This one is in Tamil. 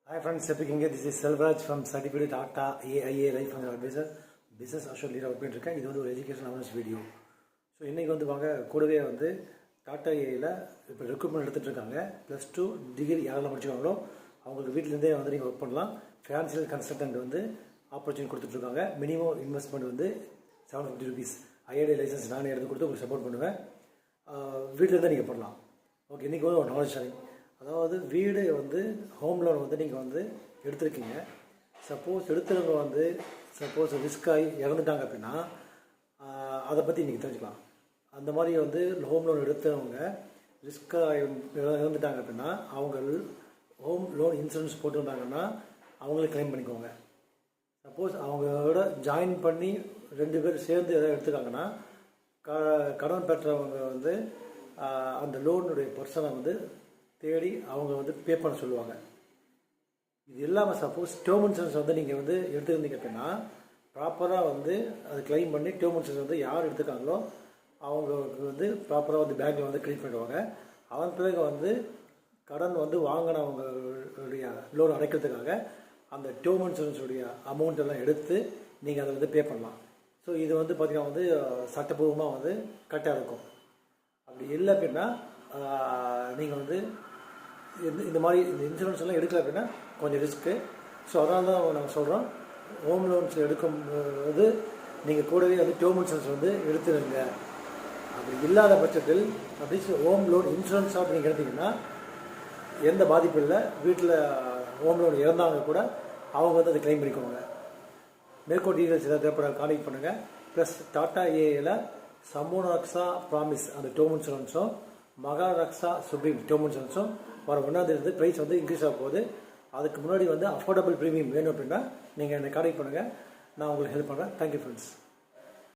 Hi friends, speaking here. This is Selvaraj from Certified Tata AIA Life Advisor, Business Assured Leader பண்ணிருக்கேன். இது வந்து ஒரு எஜுகேஷன் அவேர்னஸ் வீடியோ. ஸோ இன்றைக்கி வந்து வாங்க கூடவே வந்து டாட்டா ஏஐயில் இப்போ ரெக்ரூட்மெண்ட் எடுத்துகிட்டு இருக்காங்க. +2 டிகிரி யாரெல்லாம் முடிச்சுக்காங்களோ அவங்களுக்கு வீட்டிலேருந்தே வந்து நீங்கள் ஒர்க் பண்ணலாம். ஃபினான்ஷியல் கன்சல்டன்ட் வந்து ஆப்பர்ச்சுனிட்டி கொடுத்துட்ருக்காங்க. மினிமம் இன்வெஸ்ட்மெண்ட் வந்து ₹750. ஐஐடி லைசன்ஸ் நானே எடுத்து கொடுத்து உங்களுக்கு சப்போர்ட் பண்ணுவேன். வீட்டிலேருந்தே நீங்கள் பண்ணலாம். ஓகே, இன்றைக்கி வந்து ஒரு நாலேஜ் ஷேரிங். அதாவது வீடு வந்து ஹோம் லோன் வந்து நீங்கள் வந்து எடுத்திருக்கீங்க. சப்போஸ் எடுத்தவங்க வந்து சப்போஸ் ரிஸ்க் ஆகி இறந்துட்டாங்க அப்படின்னா அதை பற்றி இன்றைக்கி தெரிஞ்சுக்கலாம். அந்த மாதிரி வந்து ஹோம் லோன் எடுத்தவங்க ரிஸ்க்காக இறந்துட்டாங்க அப்படின்னா அவங்க ஹோம் லோன் இன்சூரன்ஸ் போட்டுருந்தாங்கன்னா அவங்களே கிளைம் பண்ணிக்கோங்க. சப்போஸ் அவங்களோட ஜாயின் பண்ணி 2 பேர் சேர்ந்து எதாவது எடுத்துக்காங்கன்னா கடன் பெற்றவங்க வந்து அந்த லோனுடைய பர்சனை வந்து தேடி அவங்க வந்து பே பண்ண சொல்லுவாங்க. இது இல்லாமல் சப்போஸ் டேர்ம் இன்சூரன்ஸ் வந்து நீங்கள் வந்து எடுத்துருந்தீங்க அப்படின்னா ப்ராப்பராக வந்து அது கிளைம் பண்ணி டேர்ம் இன்சூரன்ஸ் வந்து யார் எடுத்துக்காங்களோ அவங்களுக்கு வந்து ப்ராப்பராக வந்து பேங்க்கில் வந்து கிளைம் பண்ணுவாங்க. அதன் பிறகு வந்து கடன் வந்து வாங்கினவங்களுடைய லோன் அடைக்கிறதுக்காக அந்த டேர்ம் இன்சூரன்ஸுடைய அமௌண்ட் எல்லாம் எடுத்து நீங்கள் அதை வந்து பே பண்ணலாம். ஸோ இது வந்து பார்த்திங்கன்னா வந்து சட்டப்பூர்வமாக வந்து கரெக்டாக இருக்கும். அப்படி இல்லை அப்படின்னா நீங்கள் வந்து இந்த மாதிரி இந்த இன்சூரன்ஸ் எல்லாம் எடுக்கல அப்படின்னா கொஞ்சம் ரிஸ்க்கு. ஸோ அதனால தான் நாங்கள் சொல்கிறோம், ஹோம் லோன்ஸ் எடுக்கும்போது நீங்கள் கூடவே வந்து டேர்ம் இன்சூரன்ஸ் வந்து எடுத்துருங்க. அப்படி இல்லாத பட்சத்தில் அப்படி ஹோம் லோன் இன்சூரன்ஸாக நீங்கள் எடுத்தீங்கன்னா எந்த பாதிப்பும் இல்லை. வீட்டில் ஹோம் லோன் இறந்தாங்க கூட அவங்க வந்து அதை கிளைம் பண்ணிக்குவாங்க. மேற்கோள் டீட்டெயில்ஸ் ஏதாவது தேவைப்பட கான்டெக்ட் பண்ணுங்கள். ப்ளஸ் டாட்டா ஏஐயில் சமூனரக்ஷா ப்ராமிஸ் அந்த டேர்ம் இன்சூரன்ஸும் மகாரக்ஷா சுப்ரீம் டேர்ம் இன்சூரன்ஸும் வர 1ஆம் ப்ரைஸ் வந்து இன்க்ரீஸ் ஆக போகுது. அதுக்கு முன்னாடி வந்து அஃபோர்டபுள் ப்ரீமியம் வேணும் அப்படின்னா நீங்கள் என்னை கான்டெக்ட் பண்ணுங்கள். நான் உங்களுக்கு ஹெல்ப் பண்ணுறேன். Thank you friends.